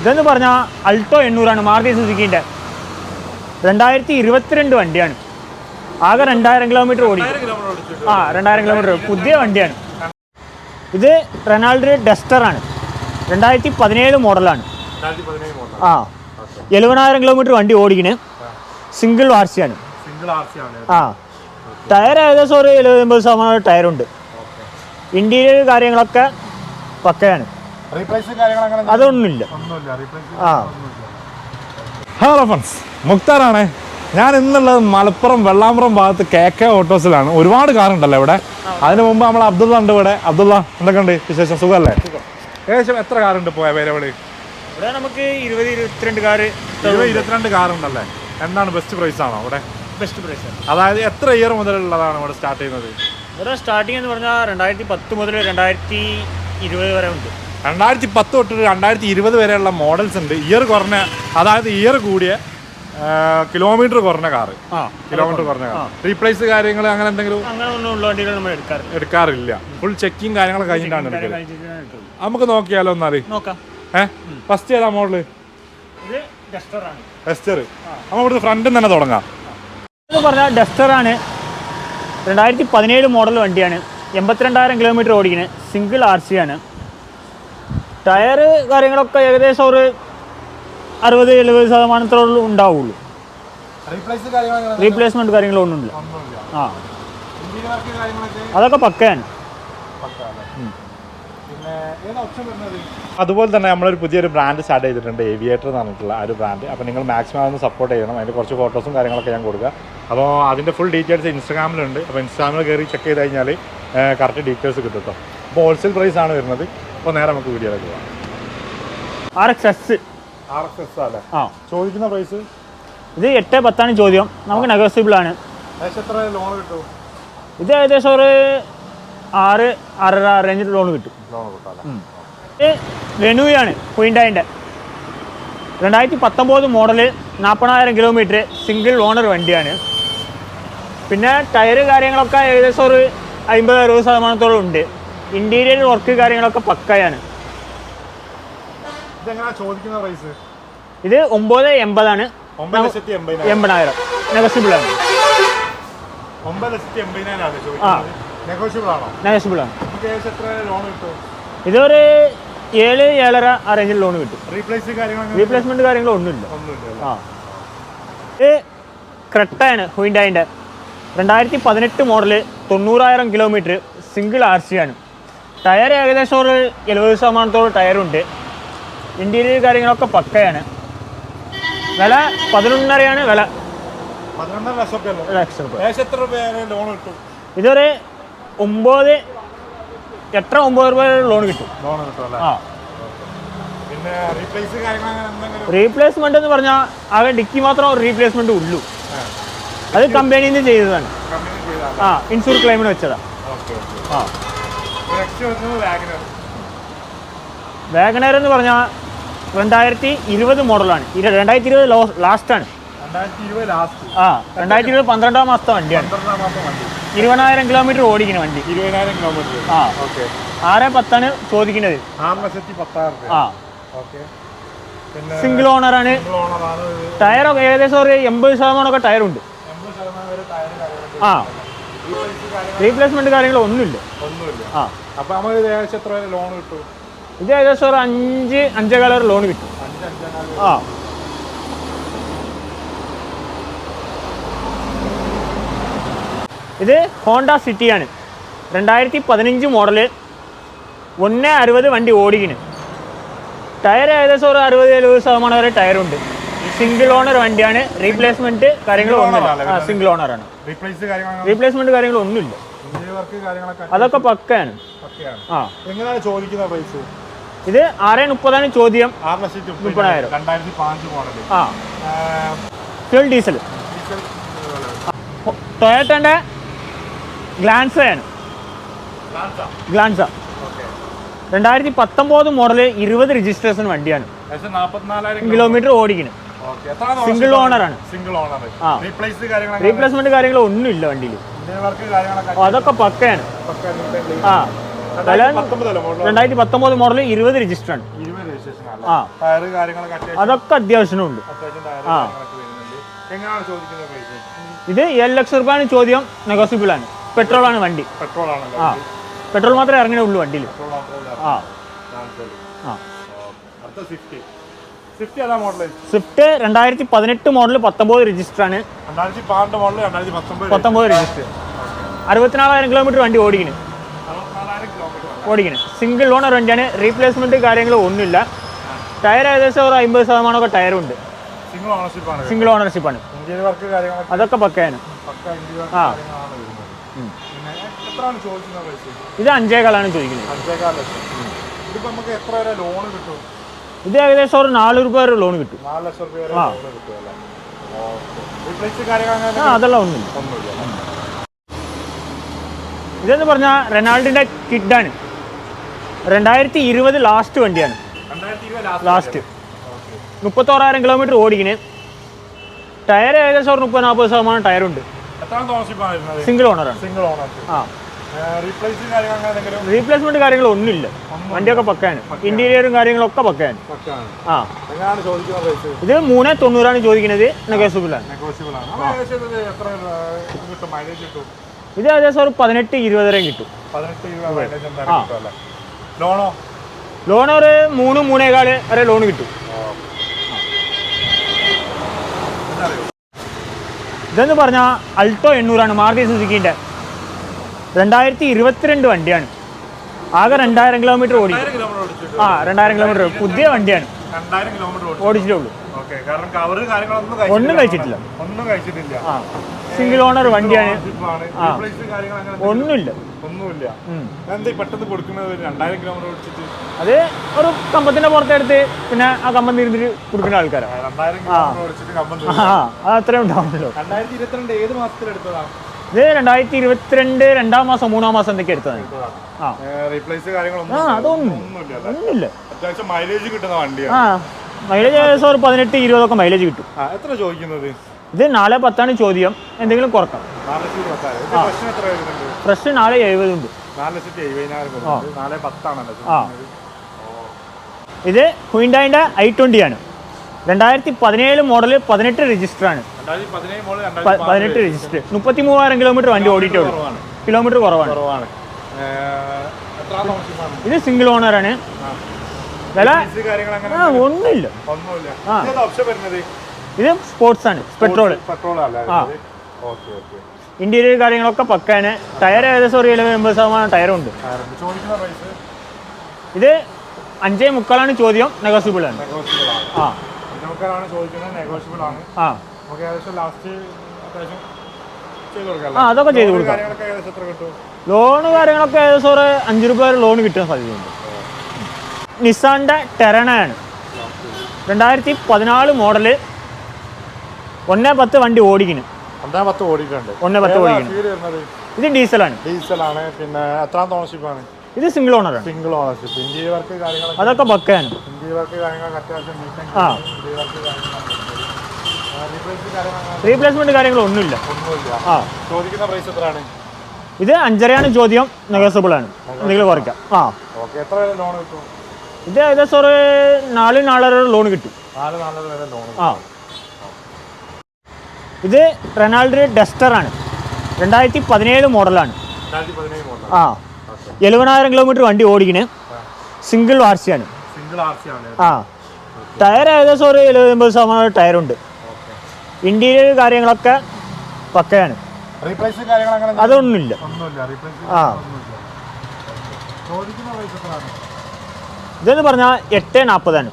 ഇതെന്ന് പറഞ്ഞാൽ അൾട്ടോ 800 മാരുതി സുസുക്കിൻ്റെ 2022 വണ്ടിയാണ്. ആകെ 2000 കിലോമീറ്റർ ഓടി. 2000 കിലോമീറ്റർ പുതിയ വണ്ടിയാണ്. ഇത് റെനാൾഡ് ഡസ്റ്ററാണ്. 2017 മോഡലാണ്. 70,000 കിലോമീറ്റർ വണ്ടി ഓടിക്കണ്. സിംഗിൾ ആർ സി ആണ്. ടയർ ഏകദേശം ഒരു 70-80% ടയറുണ്ട്. ഇന്റീരിയർ കാര്യങ്ങളൊക്കെ പക്കയാണ്. അതൊന്നുമില്ല. ഹലോ ഫ്രണ്ട്സ്, മുക്താറാണ്. ഞാൻ ഇന്നുള്ളത് മലപ്പുറം വെള്ളാമ്പ്രം ഭാഗത്ത് KK ഓട്ടോസിലാണ്. ഒരുപാട് കാറുണ്ടല്ലോ ഇവിടെ. അതിന് മുമ്പ് നമ്മൾ അബ്ദുള്ള ഉണ്ട് ഇവിടെ. അബ്ദുള്ള, എന്തൊക്കെ ഉണ്ട് വിശേഷം? സുഖമല്ലേ? ഏകദേശം എത്ര കാറുണ്ട് പോയ അവൈലബിൾ? ഇവിടെ നമുക്ക് 20-22 കാറ്. 22 കാറുണ്ടല്ലേ? എന്താണ് ബെസ്റ്റ് പ്രൈസ് ആണോ ഇവിടെ? Best price. അതായത് എത്ര ഇയർ മുതലുള്ളതാണ് ഇവിടെ സ്റ്റാർട്ട് ചെയ്യുന്നത്? ഇവിടെ സ്റ്റാർട്ടിങ് എന്ന് പറഞ്ഞാൽ 2010 മുതൽ 2020 വരെ ഉണ്ട്. 2010 തൊട്ട് 2020 വരെയുള്ള മോഡൽസ് ഉണ്ട്. ഇയർ കുറഞ്ഞ, അതായത് ഇയർ കൂടിയ കിലോമീറ്റർ കുറഞ്ഞ കാറ്. കിലോമീറ്റർ കുറഞ്ഞ കാർ. റീപ്ലേസ് കാര്യങ്ങൾ അങ്ങനെ എന്തെങ്കിലും എടുക്കാറില്ല. ഫുൾ ചെക്കിങ് കാര്യങ്ങളൊക്കെ കഴിഞ്ഞിട്ടാണ് എടുക്കുന്നത്. നമുക്ക് നോക്കിയാലോ എന്നാല്. ഫസ്റ്റ് ഏതാ മോഡല്? ഡസ്റ്റർ. നമ്മൾ ഇവിടുത്തെ ഫ്രണ്ടിൽ തന്നെ തുടങ്ങാം. പറഞ്ഞാൽ ഡസ്റ്ററാണ്. 2017 മോഡൽ വണ്ടിയാണ്. 82,000 കിലോമീറ്റർ ഓടിക്കുന്നത്. സിംഗിൾ ആർ സി ആണ്. ടയർ കാര്യങ്ങളൊക്കെ ഏകദേശം ഒരു 60-70% ഉണ്ടാവുള്ളൂ. റീപ്ലേസ്മെന്റ് കാര്യങ്ങളൊന്നുമില്ല. അതൊക്കെ പക്കയാണ്. അതുപോലെ തന്നെ നമ്മളൊരു പുതിയൊരു ബ്രാൻഡ് സ്റ്റാർട്ട് ചെയ്തിട്ടുണ്ട്, ഏവിയേറ്റർ എന്ന് പറഞ്ഞിട്ടുള്ള ആ ഒരു ബ്രാൻഡ്. അപ്പോൾ നിങ്ങൾ മാക്സിമം അതൊന്ന് സപ്പോർട്ട് ചെയ്യണം. അതിൻ്റെ കുറച്ച് ഫോട്ടോസും കാര്യങ്ങളൊക്കെ ഞാൻ കൊടുക്കുക. അപ്പോൾ അതിൻ്റെ ഫുൾ ഡീറ്റെയിൽസ് ഇൻസ്റ്റാഗ്രാമിലുണ്ട്. അപ്പോൾ ഇൻസ്റ്റാഗ്രാമിൽ കയറി ചെക്ക് ചെയ്ത് കഴിഞ്ഞാൽ കറക്റ്റ് ഡീറ്റെയിൽസ് കിട്ടും കേട്ടോ. അപ്പോൾ ഹോൾസെയിൽ പ്രൈസ് ആണ് വരുന്നത്. അപ്പോൾ നേരെ നമുക്ക് വീഡിയോയിലേക്ക് പോകാം. RXS അല്ലേ? ചോദിക്കുന്ന പ്രൈസ് ഇത് 8-10 ചോദ്യം. നമുക്ക് നെഗോസിബിൾ ആണ്. എത്ര ലോൺ കിട്ടും? ഇത് ഏകദേശം ഒരു 6-6.5 റേഞ്ചിൽ ലോൺ കിട്ടും. ഇത് വെനുയാണ്. ഹുണ്ടായിൻ്റെ 2019 മോഡല്. 40,000 കിലോമീറ്റർ. സിംഗിൾ ഓണർ വണ്ടിയാണ്. പിന്നെ ടയർ കാര്യങ്ങളൊക്കെ ഏകദേശം ഒരു 50-60% ഉണ്ട്. ഇന്റീരിയർ വർക്ക് കാര്യങ്ങളൊക്കെ പക്കയാണ്. ഇത് 980 80,000 നെഗോസിബിൾ ആണ്. നെഗോസിബിൾ ആണ്. ഇതൊരു 7-7.5 ആ റേഞ്ചിൽ ലോൺ കിട്ടും. റീപ്ലേസ്മെന്റ് കാര്യങ്ങളൊന്നുമില്ല. ഇത് ക്രെട്ടയാണ്. ഹുണ്ടായിൻ്റെ 2018 മോഡല്. 90,000 കിലോമീറ്റർ. സിംഗിൾ ആർ സി ആണ്. ടയർ ഏകദേശം ഒരു 70% ടയറുണ്ട്. ഇന്റീരിയർ കാര്യങ്ങളൊക്കെ പക്കയാണ്. വില 11.5 വില. 11 ലക്ഷം രൂപ. ഇതൊരു 8-9 രൂപ ലോൺ കിട്ടും. റീപ്ലേസ്മെന്റ് എന്ന് പറഞ്ഞാൽ ആകെ ഡിക്കി മാത്രം റീപ്ലേസ്മെന്റ് ഉള്ളൂ. അത് കമ്പനിയിൽ നിന്ന് ചെയ്തതാണ്. ഇൻഷൂർ ക്ലെയിമിന് വെച്ചതാ. വാഗനർ എന്ന് പറഞ്ഞാൽ 2020 മോഡലാണ്. 2020 ലാസ്റ്റാണ്. 2020 12-ാം മാസത്തെ വണ്ടിയാണ്. 20,000 കിലോമീറ്റർ ഓടിക്കുന്ന വണ്ടി. 6-10 ചോദിക്കുന്നത്. സിംഗിൾ ഓണറാണ്. ടയറൊക്കെ ഏകദേശം ഒരു 80% ടയറുണ്ട്. റീപ്ലേസ്മെന്റ് കാര്യങ്ങൾ ഒന്നുമില്ല. ഇത് ഏകദേശം ഒരു 5-5.5 ലോൺ കിട്ടും. ഇത് ഹോണ്ട സിറ്റിയാണ്. 2015 മോഡല്. 160 വണ്ടി ഓടിക്കുന്നു. ടയർ ഏകദേശം ഒരു 60-70% വരെ ടയറുണ്ട്. സിംഗിൾ ഓണർ വണ്ടിയാണ്. റീപ്ലേസ്മെന്റ് കാര്യങ്ങളൊന്നുമില്ല. സിംഗിൾ ഓണറാണ്. റീപ്ലേസ്മെന്റ് കാര്യങ്ങളൊന്നുമില്ല. അതൊക്കെ പക്കയാണ്. ഇത് 6.30 ചോദ്യം. 30,000. Fuel diesel. ടൊയോട്ടൻ്റെ ഗ്ലാൻസയാണ്. 2019 മോഡല്. 20 രജിസ്ട്രേഷൻ വണ്ടിയാണ്. 44,000 കിലോമീറ്റർ ഓടിക്കുന്നു. സിംഗിൾ ഓണറാണ്. റീപ്ലേസ്മെന്റ് കാര്യങ്ങൾ ഒന്നുമില്ല വണ്ടിയിൽ. അതൊക്കെ പക്കയാണ്. 2019 മോഡൽ. 20 രജിസ്റ്റർ ആണ്. അതൊക്കെ അത്യാവശ്യമുണ്ട്. ഇത് 7 ലക്ഷം രൂപയാണ് ചോദ്യം, നെഗോസിബിൾ ആണ്. പെട്രോളാണ് വണ്ടി. പെട്രോൾ മാത്രമേ ഇറങ്ങണേ ഉള്ളൂ വണ്ടിയിൽ. സ്വിഫ്റ്റ് 2018 മോഡൽ 19 രജിസ്റ്റർ ആണ്. 19 രജിസ്റ്റർ, 64,000 കിലോമീറ്റർ വണ്ടി ഓടിക്കണേ. സിംഗിൾ ഓണർ വണ്ടിയാണ്. റീപ്ലേസ്മെന്റ് കാര്യങ്ങളും ഒന്നുമില്ല. ടയർ ഏകദേശം ഒരു 50% ടയറുണ്ട്. സിംഗിൾ ഓണർഷിപ്പാണ്. അതൊക്കെ പക്കയാണ്. ഇത് 5,400,000 ചോദിക്കുന്നത്. ഇത് ഏകദേശം ഒരു 4 രൂപ വരെ ലോൺ കിട്ടും. അതെല്ലാം ഒന്നുമില്ല. ഇതെന്ന് പറഞ്ഞാൽ റെനാൾഡിന്റെ കിഡാണ്. 2020 ലാസ്റ്റ് വണ്ടിയാണ്. ലാസ്റ്റ് 31,000 കിലോമീറ്റർ ഓടിക്കണേ. ടയർ ഏകദേശം ഒരു 30-40% ടയറുണ്ട്. സിംഗിൾ ഓണറാണ്. റീപ്ലേസ്മെന്റ് കാര്യങ്ങളും ഒന്നുമില്ല. വണ്ടിയൊക്കെ പക്കയാണ്. ഇന്റീരിയറും കാര്യങ്ങളൊക്കെ പക്കയാണ്. ഇത് 390,000 ചോദിക്കുന്നത്. നെഗോസിബിൾ ആണ്. ഇത് ഏകദേശം ഒരു 18-20 വരെ കിട്ടും. ലോൺ ഒരു 3-3.25 വരെ ലോൺ കിട്ടും. ഇതെന്ന് പറഞ്ഞാൽ അൾട്ടോ 800 മാരുതി സുസുക്കിന്റെ 2022 വണ്ടിയാണ്. ആകെ 2,000 കിലോമീറ്റർ ഓടി. 2,000 കിലോമീറ്റർ പുതിയ വണ്ടിയാണ്. ഓടിച്ചിട്ടേ ഉള്ളൂ. ഒന്നും കഴിച്ചിട്ടില്ല. സിംഗിൾ ഓണർ വണ്ടിയാണ്. ഒന്നുമില്ല. അത് ഒരു കമ്പത്തിന്റെ പുറത്തെടുത്ത് പിന്നെ ആ കമ്പം തിരിഞ്ഞിട്ട് കൊടുക്കുന്ന ആൾക്കാരാണ്. അത്രേ ഉണ്ടാവുമല്ലോ. ഇത് 2022 2-ാം മാസം 3-ാം മാസം എന്തൊക്കെ എടുത്തതാണ്. അതൊന്നുമില്ല. മൈലേജ് ഏകദേശം ഒരു 18-20 മൈലേജ് കിട്ടും. ഇത് 410 ചോദ്യം. എന്തെങ്കിലും കുറക്കാം. ഫ്രഷ് 470 ഉണ്ട്. ഇത് ഹ്യുണ്ടായിന്റെ i20 ആണ്. 2017 മോഡൽ 18 രജിസ്റ്റർ ആണ്. 18 രജിസ്റ്റർ 33,000 കിലോമീറ്റർ വണ്ടി ഓടിയിട്ടുള്ളൂ. കിലോമീറ്റർ കുറവാണ്. ഇത് സിംഗിൾ ഓണറാണ്. വില ഒന്നുമില്ല. ഇത് സ്പോർട്സ് ആണ്. പെട്രോൾ. ഇന്റീരിയർ കാര്യങ്ങളൊക്കെ പക്കാണ്. ടയർ ഏകദേശം ഒരു 70-80% ടയറുണ്ട്. ഇത് 5.25 ചോദ്യം. നെഗോസിബിൾ ആണ്. അതൊക്കെ ചെയ്ത് കൊടുക്കാം. ലോണ് കാര്യങ്ങളൊക്കെ ഏകദേശം ഒരു 5 രൂപ വരെ ലോൺ കിട്ടാൻ സാധ്യതയുണ്ട്. നിസാന്റെ ടെറണയാണ്. 2014 മോഡല് 1.10 വണ്ടി ഓടിക്കുന്നു. 1.10 ഓടിക്കുന്നു. ഇത് ഡീസലാണ്. പിന്നെ എത്രാം ഓണർഷിപ്പാണ്? ഇത് സിംഗിൾ ഓണറാണ്. അതൊക്കെ പക്കയാണ്. റീപ്ലേസ്മെന്റ് കാര്യങ്ങൾ ഒന്നുമില്ല. ഇത് 5.5 ചോദ്യം. നെഗോസിബിൾ ആണ്. എന്തെങ്കിലും കുറയ്ക്കാം. ഇത് ഏകദേശം ഒരു 4-4.5 ലോൺ കിട്ടും. ഇത് റെനാൾഡ് ഡസ്റ്റർ ആണ്. 2017 മോഡലാണ്. 70,000 കിലോമീറ്റർ വണ്ടി ഓടിക്കണേ. സിംഗിൾ RC ആണ്. ടയർ ഏകദേശം ഒരു 70-80% ടയറുണ്ട്. ഇന്റീരിയർ കാര്യങ്ങളൊക്കെ പക്കയാണ്. അതൊന്നുമില്ല. ഇതെന്ന് പറഞ്ഞാൽ 8.40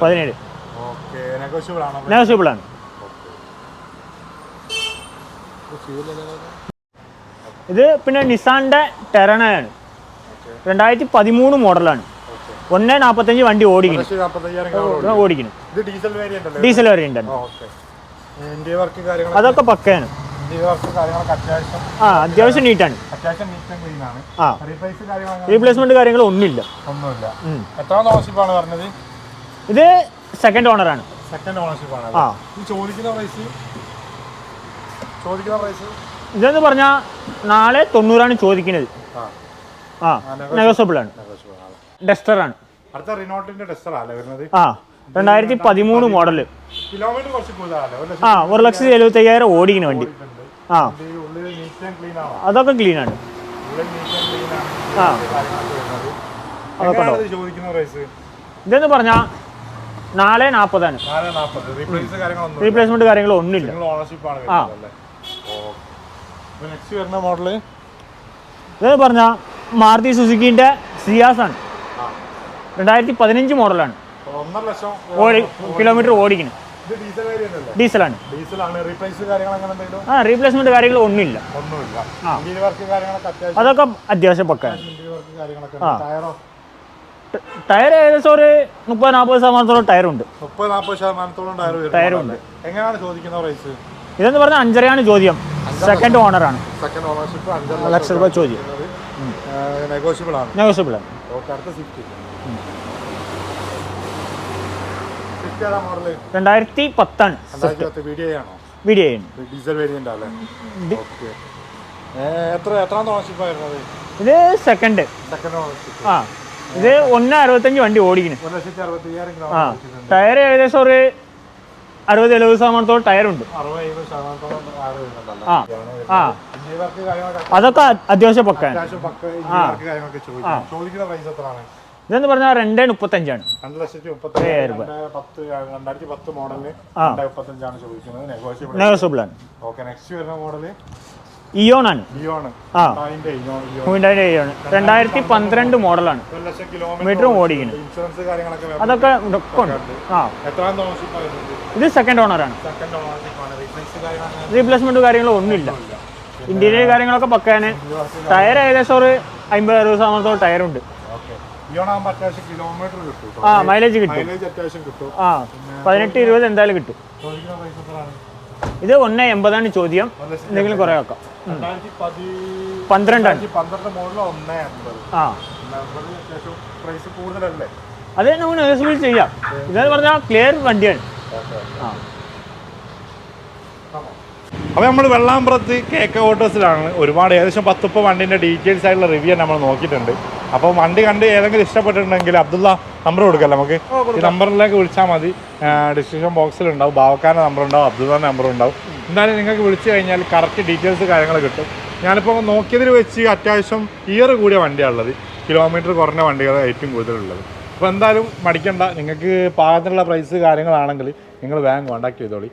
17. നെഗോസിബിൾ ആണ്. ഇത് പിന്നെ നിസാന്റെ ടെറണയാണ്. 2013 മോഡലാണ്. 1.45 വണ്ടി ഓടിക്കുന്നു. ഡീസൽ വേരിയന്റ് ആണ്. അതൊക്കെ പക്കയാണ്. അത്യാവശ്യം നീറ്റാണ്. റീപ്ലേസ്മെന്റ് കാര്യങ്ങൾ ഒന്നുമില്ല. ഇത് സെക്കൻഡ് ഓണറാണ്. ഇതെന്ന് പറഞ്ഞാൽ 4.90 ചോദിക്കുന്നത്. നെഗോസിബിൾ ആണ്. ഡസ്റ്ററാണ്. അടുത്ത റിനോൾട്ടിന്റെ ഡസ്റ്ററല്ലേ വരുന്നത്? ആ 2013 മോഡല്. കിലോമീറ്റർ കുറച്ച് കൂടുതലല്ലേ? 1,75,000 ഓടിക്കുന്ന വണ്ടി. ആ അതൊക്കെ ക്ലീൻ ആണ്. ആ ഇതെന്ന് പറഞ്ഞാൽ 440 റീപ്ലേസ്മെന്റ് കാര്യങ്ങളോ ഒന്നുമില്ല. ആ ഇതെന്ന് പറഞ്ഞാൽ മാരുതി സുസുക്കിന്റെ സിയാസ് ആണ്. 2015 മോഡലാണ്. 1,00,000 കിലോമീറ്റർ ഓടിക്കുന്നു. ഡീസലാണ്. ആ റീപ്ലേസ്മെന്റ് കാര്യങ്ങൾ ഒന്നുമില്ല. അതൊക്കെ അത്യാവശ്യം പക്കാണ്. ആ ടയർ ഏകദേശം ഒരു 30-40% ടയറുണ്ട്. 30-40% ടയറുണ്ട്. എങ്ങനെയാണ് ചോദിക്കുന്ന പ്രൈസ്? ഇതെന്ന് പറഞ്ഞാൽ 5.5 ചോദ്യം. സെക്കൻഡ് ഓണറാണ്. 5 ലക്ഷം രൂപ ചോദ്യം. നെഗോഷ്യബിൾ ആണ്. 2010 വീഡിയോ ഇത് സെക്കൻഡ്. ആ ഇത് 1.65 വണ്ടി ഓടിക്കുന്നു. ആ ടയർ ഏകദേശം ഒരു 60-70% ടയറുണ്ട്. ആ ആ അതൊക്കെ അത്യാവശ്യം പക്കാണ്. ഇതെന്ന് പറഞ്ഞാൽ 2.35 നെഗോഷ്യബിൾ ആണ്. ഇയോൺ ആണ്. ആ ഹ്യുണ്ടായിന്റെ ഇയോൺ 2012 മോഡലാണ്. മീറ്ററും ഓടിക്കുന്നു. അതൊക്കെ ആ ഇത് സെക്കൻഡ് ഓണറാണ്. റീപ്ലേസ്മെന്റ് കാര്യങ്ങളോ ഒന്നുമില്ല. ഇന്റീരിയർ കാര്യങ്ങളൊക്കെ പക്കാന്. ടയർ ഏകദേശം ഒരു 50-60% ടയറുണ്ട്. ആ മൈലേജ് കിട്ടും. ആ 18-20 എന്തായാലും കിട്ടും. ഇത് 1.80 ചോദ്യം. എന്തെങ്കിലും കുറെ വെക്കാം. 12 ആ അത് നമുക്ക് നെഗോഷ്യബിൾ ചെയ്യാം. ഇതെന്ന് പറഞ്ഞാൽ ക്ലിയർ വണ്ടിയാണ്. ആ അപ്പോൾ നമ്മൾ വെള്ളാമ്പുറത്ത് KK ഓട്ടോസിലാണ്. ഒരുപാട് ഏകദേശം 10 വണ്ടിൻ്റെ ഡീറ്റെയിൽസ് ആയിട്ടുള്ള റിവ്യൂ നമ്മൾ നോക്കിയിട്ടുണ്ട്. അപ്പോൾ വണ്ടി കണ്ട് ഏതെങ്കിലും ഇഷ്ടപ്പെട്ടിട്ടുണ്ടെങ്കിൽ അബ്ദുള്ള നമ്പർ കൊടുക്കല്ലോ നമുക്ക്. ഈ നമ്പറിലേക്ക് വിളിച്ചാൽ മതി. ഡിസ്ക്രിപ്ഷൻ ബോക്സിലുണ്ടാവും. ബാവക്കാരൻ്റെ നമ്പർ ഉണ്ടാവും, അബ്ദുള്ളാൻ്റെ നമ്പർ ഉണ്ടാവും. എന്തായാലും നിങ്ങൾക്ക് വിളിച്ചു കഴിഞ്ഞാൽ കറക്റ്റ് ഡീറ്റെയിൽസ് കാര്യങ്ങൾ കിട്ടും. ഞാനിപ്പോൾ നോക്കിയതിൽ വെച്ച് അത്യാവശ്യം ഇയർ കൂടിയ വണ്ടിയാണുള്ളത്. കിലോമീറ്റർ കുറഞ്ഞ വണ്ടികളാണ് ഏറ്റവും കൂടുതലുള്ളത്. അപ്പോൾ എന്തായാലും മടിക്കണ്ട. നിങ്ങൾക്ക് പാകത്തിനുള്ള പ്രൈസ് കാര്യങ്ങളാണെങ്കിൽ നിങ്ങൾ വേഗം കോൺടാക്ട് ചെയ്തോളി.